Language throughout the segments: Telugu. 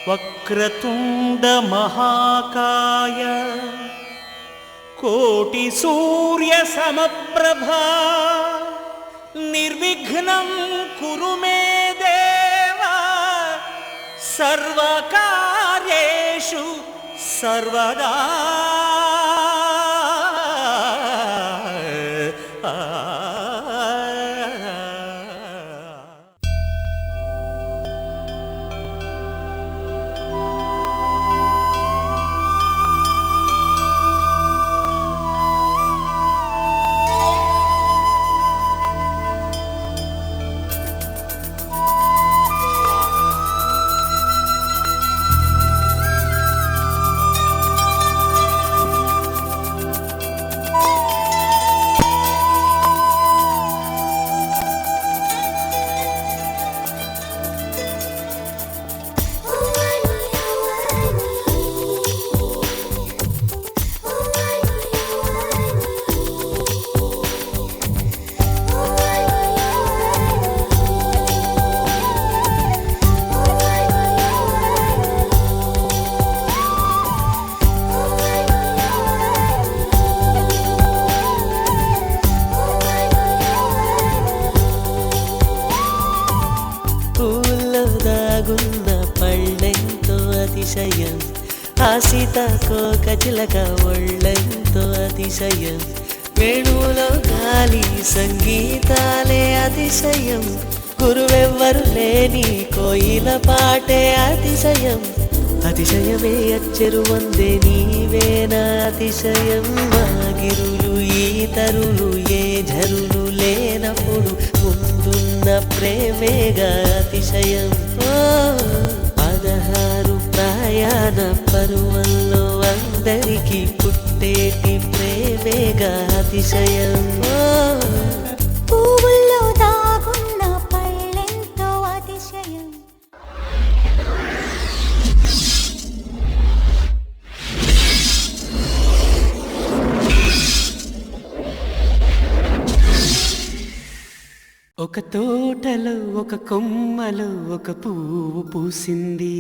వక్రతుండ మహాకాయ కోటి సూర్య సమప్రభా నిర్విఘ్నం కురు మే దేవా సర్వకార్యేషు సర్వదా. అతిశయం ఆ సీతాకోకచిలక ఒళ్ళెంతో అతిశయం వేణువులో గాలి సంగీతాలే అతిశయం గురువెవ్వరు లేని కోయిల పాటే అతిశయం అతిశయమే అచ్చెరు వందే నీవేనా అతిశయం మాగిరులు ఈతరులు ఏ ఝరులు లేనప్పుడు ముందున్న ప్రేమేగా అతిశయం. 16 ప్రయాణ పరువల్లో అందరికీ పుట్టేటి ప్రేమేగా అతిశయం. పువ్వుల్లో దాగున్న పళ్ళెంతో అతిశయం. ఒక తోటలో ఒక కొమ్మలో ఒక పువ్వు పూసింది.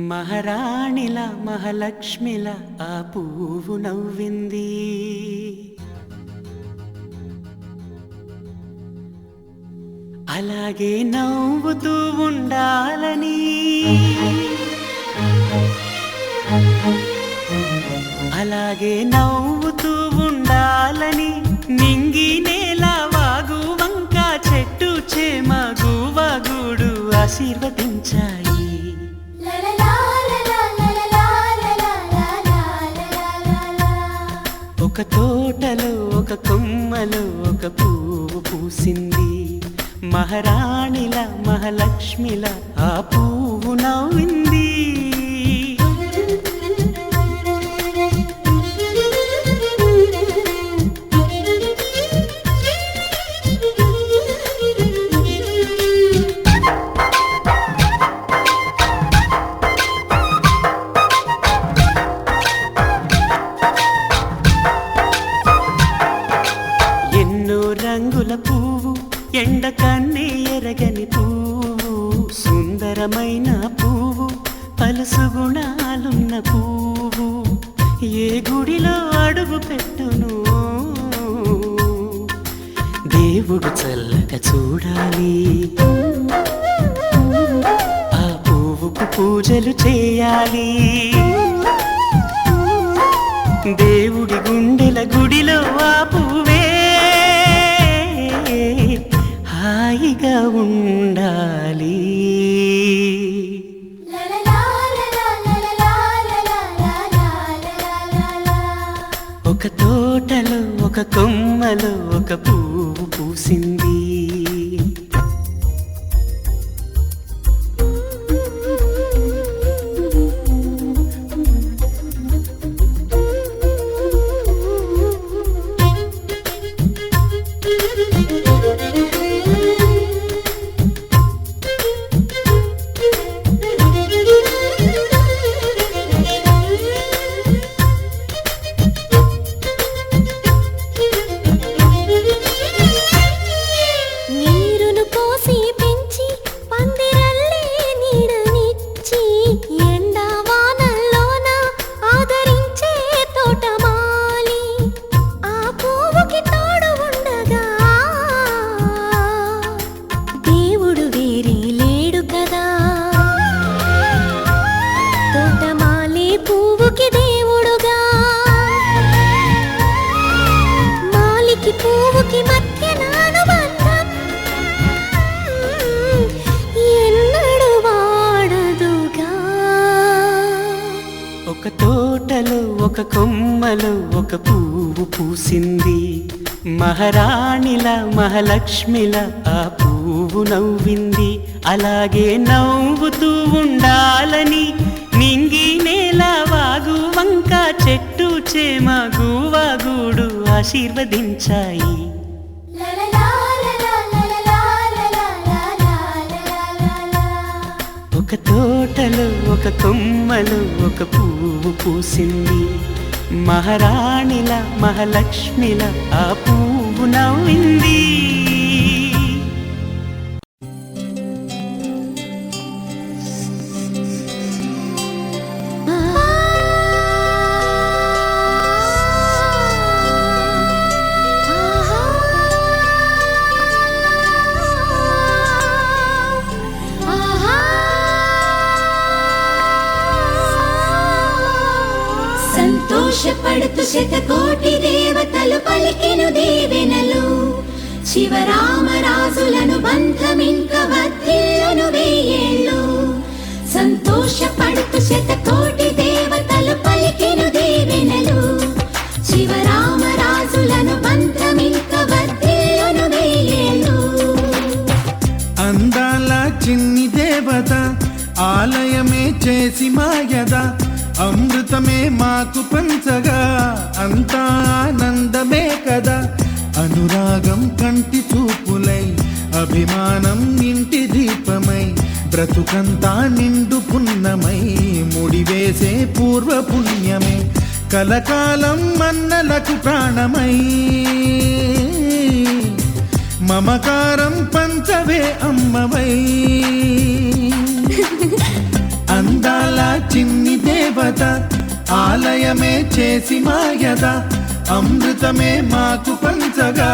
మహారాణిలా మహాలక్ష్మిలా ఆ పువ్వు నవ్వింది. అలాగే నవ్వుతూ ఉండాలని అలాగే నవ్వుతూ ఉండాలని నింగి నేల వాగు వంక చెట్టు చేమ గువగూడు ఆశీర్వదించాయి. ఒక తోటలో ఒక కొమ్మలో ఒక పువ్వు పూసింది. మహారాణిల మహాలక్ష్మిల ఆ పువ్వు నవ్వింది. రంగుల పువ్వు ఎండ కన్నే ఎరగని పువ్వు సుందరమైన పువ్వు పలుసు గుణాలున్న పువ్వు ఏ గుడిలో అడుగు పెట్టును దేవుడు చల్లగా చూడాలి. ఆ పువ్వుకు పూజలు చేయాలి. దేవుడి గుండెల గుడిలో ఆ పువ్వే హాయిగా ఉండాలి. ఒక తోటలో ఒక కొమ్మలో ఒక పువ్వు పూసింది. ఒక కొమ్మలో ఒక పువ్వు పూసింది. మహారాణిలా మహాలక్ష్మిలా ఆ పువ్వు నవ్వింది. అలాగే నవ్వుతూ ఉండాలని నింగి నేల వాగు వంక చెట్టు చేమ గువాగూడు ఆశీర్వదించాయి. ఒక తోటలో ఒక కొమ్మలో ఒక పువ్వు పూసింది. మహారాణిల మహాలక్ష్మిల ఆ పువ్వు నవ్వింది. సంతోషపడుతూ శతకోటి దేవతలు పలికెను దీవెనలు. శివరామరాజులను బంధమింక వర్ధిల్లును వెయ్యేళ్ళు. సంతోషపడుతూ శతకోటి దేవతలు పలికెను దీవెనలు. శివరామరాజులను బంధమింక వర్ధిల్లును వెయ్యేళ్ళు. అందాల చిన్ని దేవత ఆలయమే చేసి మాయద, అమృతమే మాకు పంచగా అంతా ఆనందమే కదా. అనురాగం కంటి చూపులై, అభిమానం ఇంటి దీపమై, బ్రతుకంతా నిండు పున్నమై, ముడివేసే పూర్వ పుణ్యమే కలకాలం మన్నలకు ప్రాణమై. మమకారం పంచవే అమ్మవై. అందాల చిన్ని దేవత ఆలయమే చేసి మాయద, అమృతమే మాకు పంచగా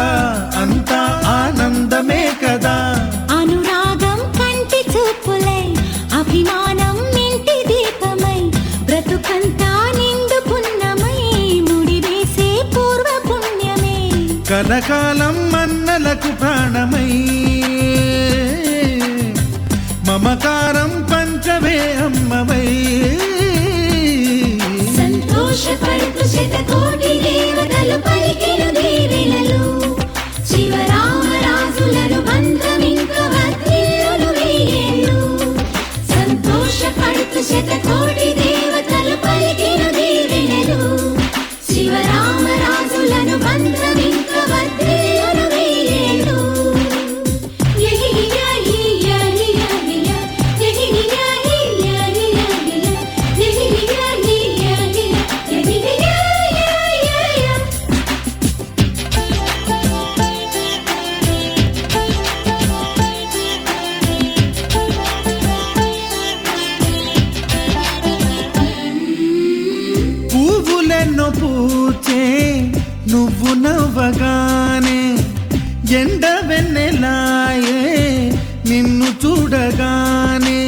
అంతా ఆనందమే కదా. అనురాగం కంటి చూపులై, అభిమానం ఇంటి దీపమై, బ్రతుకంతా నిండు పున్నమై, ముడివేసే పూర్వ పుణ్యమే కలకాలం మన్నలకు ప్రాణమై. మమకారం పంచవే అమ్మవై. సంతోషపడుతూ శతకోటి దేవతలు పలికెను దీవెనలు. శివరామరాజులను బంధమింక వర్ధిల్లును వెయ్యేళ్ళు. సంతోషపడుతూ శతకోటి దేవతలు పలికెను దీవెనలు. శివరామరాజులను బంధమింక వర్ధిల్లును వెయ్యేళ్ళు. పువ్వులెన్నో పూచే నువ్వు నవ్వగానే, ఎండ వెన్నెలాయే నిన్ను చూడగానే.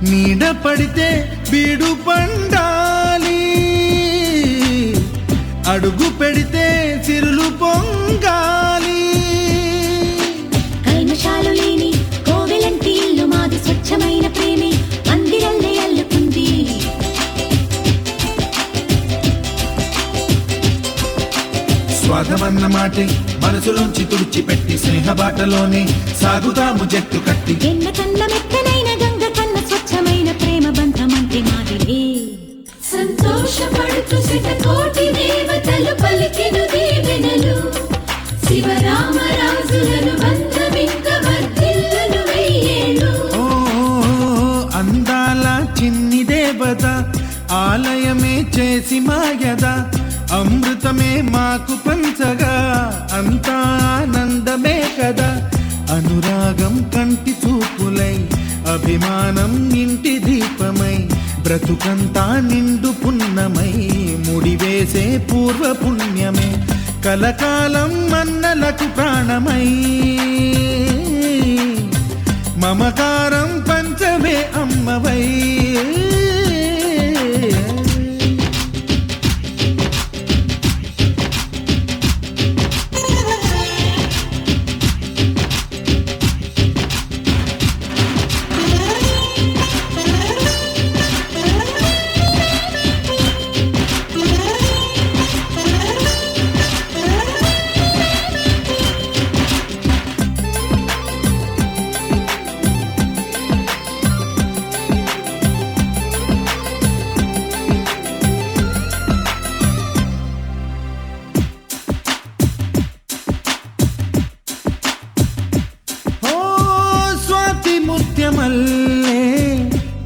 నీడ పడితే బీడు పండాలి, అడుగు పెడితే సిరులు పొంగాలి. కల్మషాలు లేని కోవెలంటి ఇల్లు మాది, స్వచ్ఛమైన ప్రేమే మందిరల్లే అల్లుకుంది. స్వాగమన్న మాటే మనసులోంచి తుడిచిపెట్టి, స్నేహబాటలోనే సాగుదాము జట్టు కట్టి. ఎన్న కన్న మెత్తనైన గంగ కన్న స్వచ్ఛమైన ప్రేమ బంధమంటే మాదిరే. సంతోషపడుతూ శతకోటి దేవతలు పలికెను దీవెనలు. శివరామరాజులను బంధమింక వర్ధిల్లును వెయ్యేళ్ళు. ఓ అందాల చిన్ని దేవత ఆలయమే చేసి మాయద, అమృతమే మాకు పంచగా అంతా ఆనందమే కదా. అనురాగం కంటి చూపులై, అభిమానం ఇంటి దీపమై, బ్రతుకంతా నిండు పున్నమై, ముడివేసే పూర్వ పుణ్యమే కలకాలం మన్నలకు ప్రాణమై. మమకారం పంచవే అమ్మవై.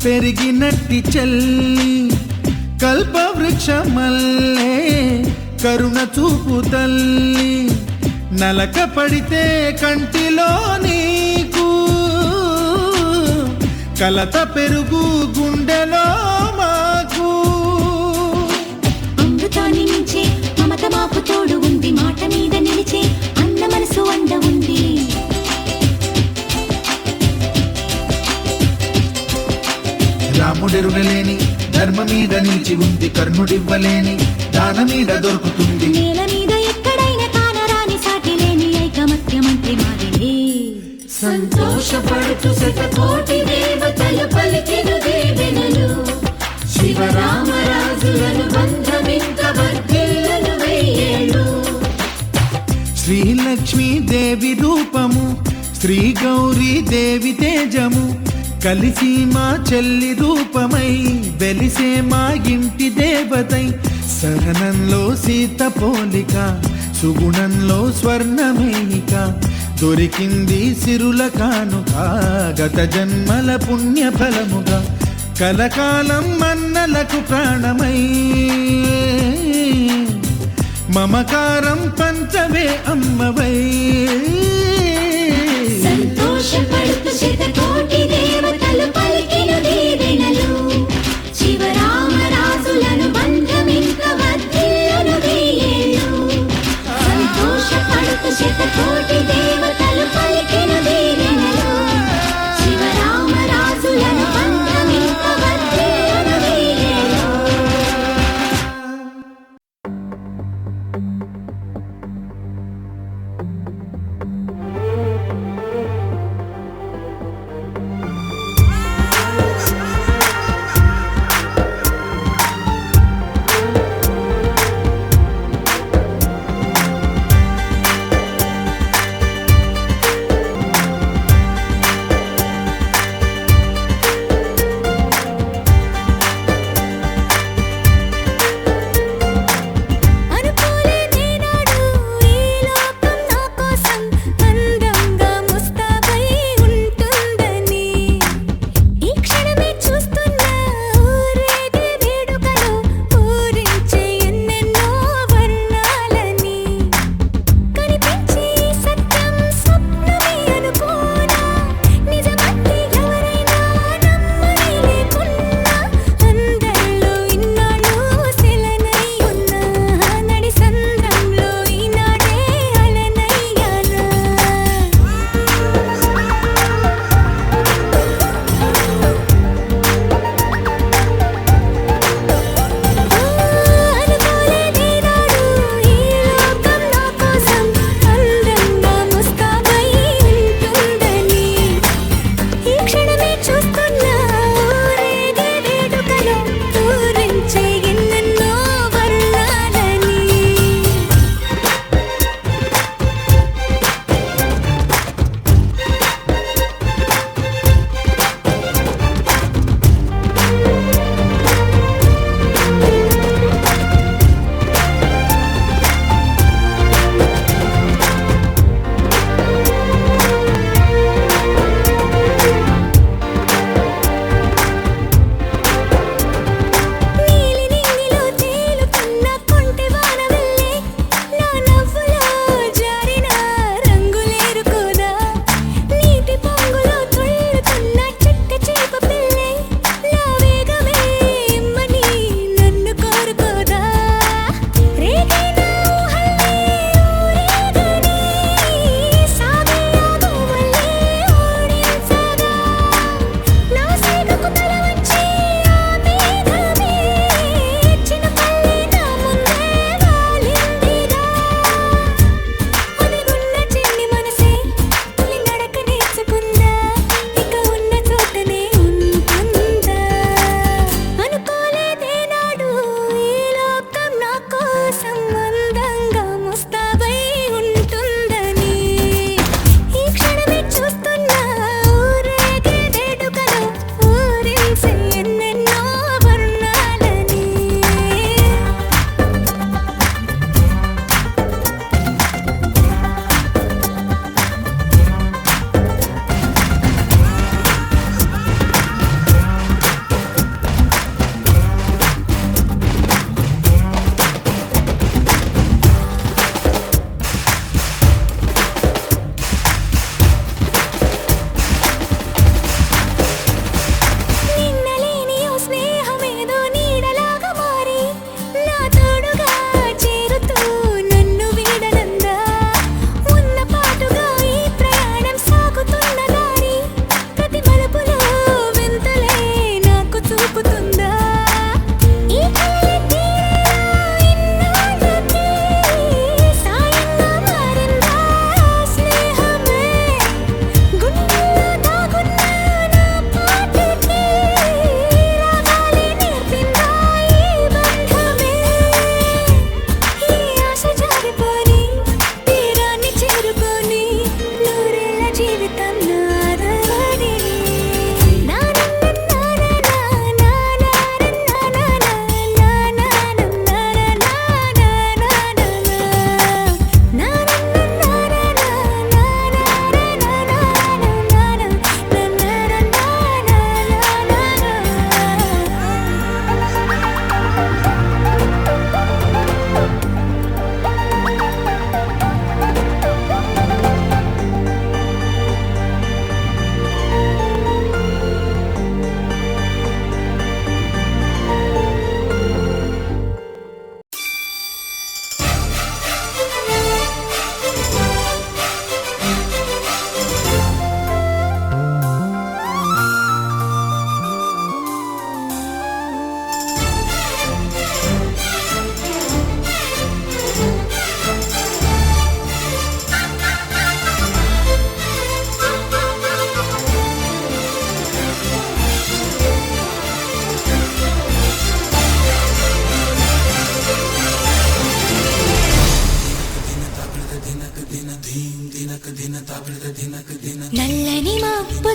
పెరిగినట్టి చెల్లి కల్పవృక్షమల్లే కరుణ చూపు తల్లి నలక పడితే కంటిలో నీకు కలత పెరుగు గుండెలో మాకు అమృతాన్ని మించే మమత మాకు తోడు ఉంది మాట మీద నిలిచే అన్న మనసు అండ ఉంది రాముడెరుగలేని ధర్మ మీద నిలిచి ఉంది కర్ణుడివ్వలేని దాన మీద దొరుకుతుంది నేల మీద ఎక్కడైనా కానరాని సాటి లేని ఐకమత్యమంత్రి మాదిలే సంతోషపడుతూ శతకోటి దేవతలు పలికిన దీవెనలు శివరామరాజులను బంధమింక వర్ధిల్లును వెయ్యేళ్ళు శ్రీలక్ష్మీ దేవి రూపము శ్రీ గౌరీ దేవి తేజము కలిసి మా చెల్లి రూపమై వెలిసే మా ఇంటి దేవతై సహనంలో సీత పోలిక సుగుణంలో స్వర్ణమేనిక దొరికింది సిరుల కానుక గత జన్మల పుణ్య ఫలముగా కలకాలం మన్నలకు ప్రాణమై మమకారం పంచవే అమ్మవై సంతోషపడుతూ శతకోటి దేవతలు పలికిన దీవెనలు శివరామరాజులను బంధమింక వర్ధిల్లును వెయ్యేళ్ళు సంతోషపడుతూ శతకోటి దేవతలు పలికిన దీవెనలు శివరామరాజులను బంధమింక వర్ధిల్లును వెయ్యేళ్ళు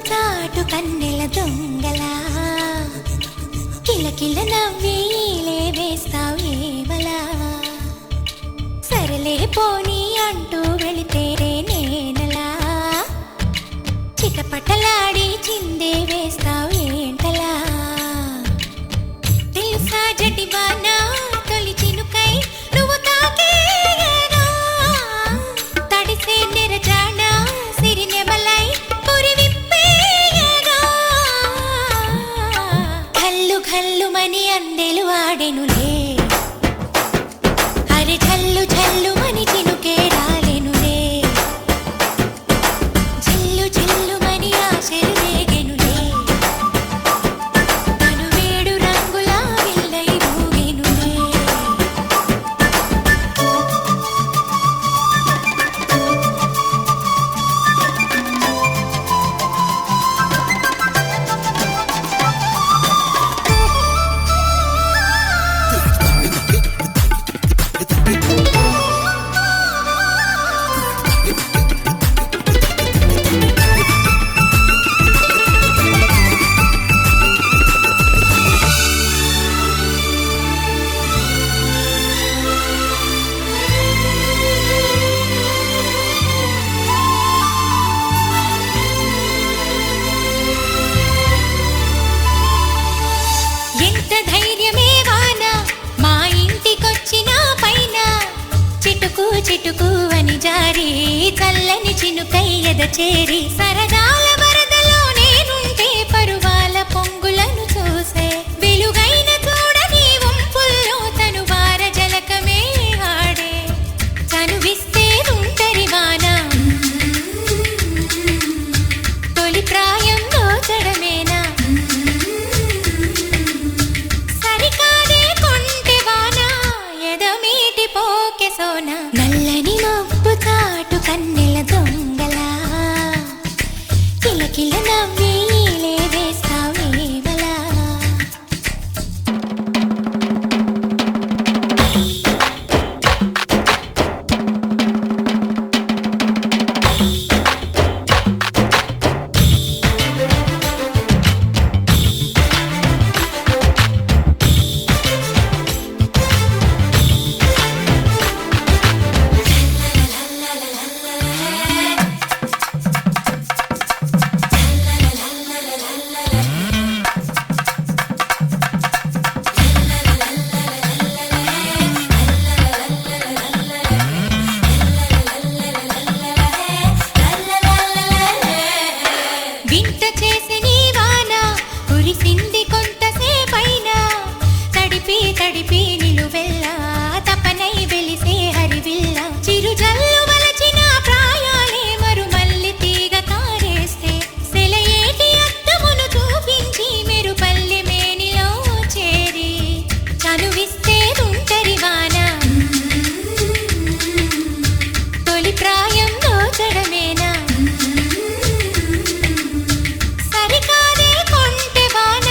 చాటు కన్నెల దొంగలా కిలకిల నవ్విలే వేస్తావు ఏవలా సరలే పోనీ అంటూ వెళితే నేనలా చిటపటలాడి చిందే వేస్తావు ఏంటలా తెలుసా జటివానా తొలి చినుకై నువ్వు తాకేయగా తడిసే నిరజాన సిరినెమలై పురి విప్పేయగా ఘల్లు ఘల్లుమని అందెలు ఆడెనులే అరే ఝల్లు ఝల్లుమని చినుకే రాలెనులే జిల్లు జిల్లుమని ఆశలు రేగెనులే తను వేడు రంగుల విల్లై ఊగెనులే ఎంత ధైర్యమే వాన మా ఇంటికొచ్చిన పైన చిటుకు చిటుకు అని జారి చల్లని చినుకై ఎద చేరి సరదాల వరదలో నేనుంటే పరువాల పొంగులను చూసే వెలుగైన చూడని వంపుల్లో తను వార జలకమే ఆడే చనువిస్తే ఉంటరి వాన తొలి ప్రాయం దోచడమేనా సరికాదే కొంటె వాన ఎదమీటి పోకె సోన నల్లని మబ్బు చాటు కన్నెల దొంగలా కిలకిల నవ్విలే వేస్తావు ఏవలా వింత చేసి నీ వాన కురిసింది కొంతసేపైనా తడిపి తడిపి నిలువెల్లా తపనై వెలిసే హరివిల్ల చిరుజల్లు వలచిన ప్రాయాలే మరుమల్లి తీగ కారేస్తే సెలయేటి అద్దమును చూపించి మెరుపల్లి మేనిలో చేరి చనువిస్తే ఉంటరి వాన తొలి ప్రాయం దోచడమేనా సరికాదే కొంటె వాన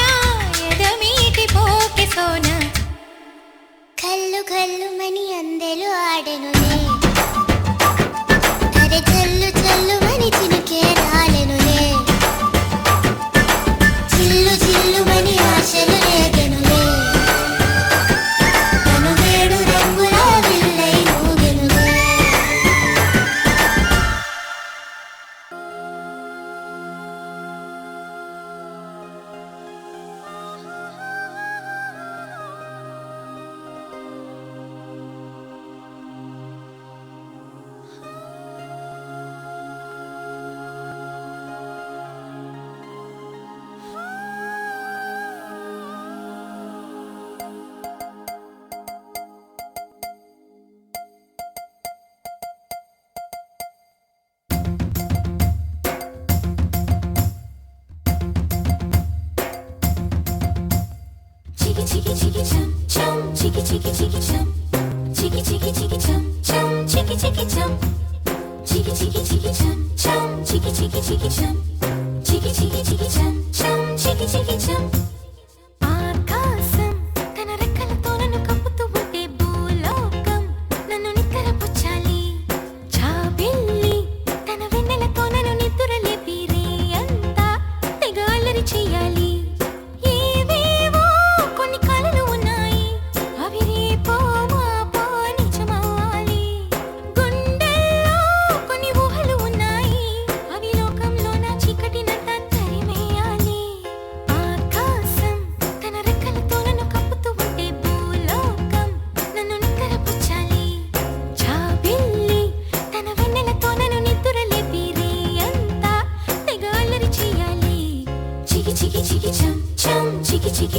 ఎదమీటి పోకె సోన కల్లు కల్లుమని అందెలు ఆడెనులే అరే జల్లు జల్లుమని చినుకే రాలెనులే చిల్లు చిల్లుమని ఆశలు రేగెనులే తను వేడు రంగుల విల్లై ఊగెనులే Chiki chiki chum chum, chiki chiki chiki chum, chiki chiki chiki chum chum, chiki chiki chum, chiki chiki chiki chum chum, chiki chiki chiki chum, chiki chiki chiki chum chum, chiki chiki chum. ఆకాశం తన రెక్కలతో నన్ను కప్పుతూ ఉంటే భూలోకం నన్ను నిక్కరపుచ్చాలి చాబిల్లి తన వెన్నెలతో నన్ను నిద్రలేపి రే అంతా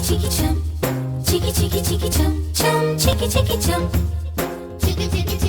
chiki chum, chiki chum, chum chiki chiki chum, chiki chiki chum.